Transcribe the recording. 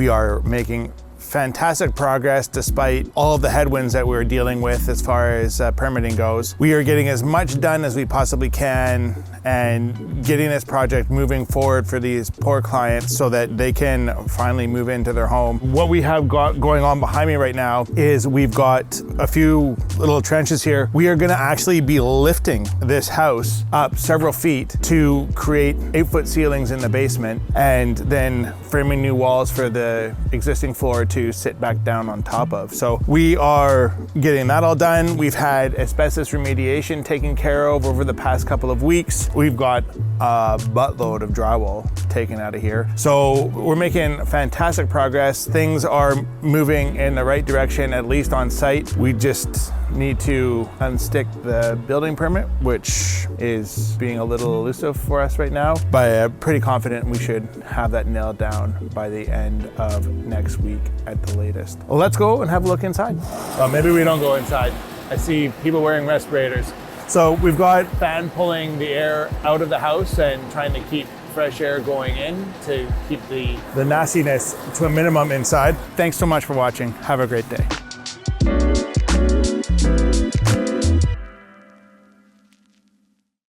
We are making fantastic progress despite all of the headwinds that we're dealing with as far as permitting goes. We are getting as much done as we possibly can and getting this project moving forward for these poor clients so that they can finally move into their home. What we have got going on behind me right now is we've got a few little trenches here. We are going to actually be lifting this house up several feet to create 8-foot ceilings in the basement and then framing new walls for the existing floor to sit back down on top of. So we are getting that all done. We've had asbestos remediation taken care of over the past couple of weeks. We've got a buttload of drywall taken out of here. So we're making fantastic progress. Things are moving in the right direction, at least on site. We just need to unstick the building permit, which is being a little elusive for us right now, but I'm pretty confident we should have that nailed down by the end of next week at the latest. Well, let's go and have a look inside. Well, maybe we don't go inside. I see people wearing respirators. So we've got fan pulling the air out of the house and trying to keep fresh air going in to keep the nastiness to a minimum inside. Thanks so much for watching. Have a great day.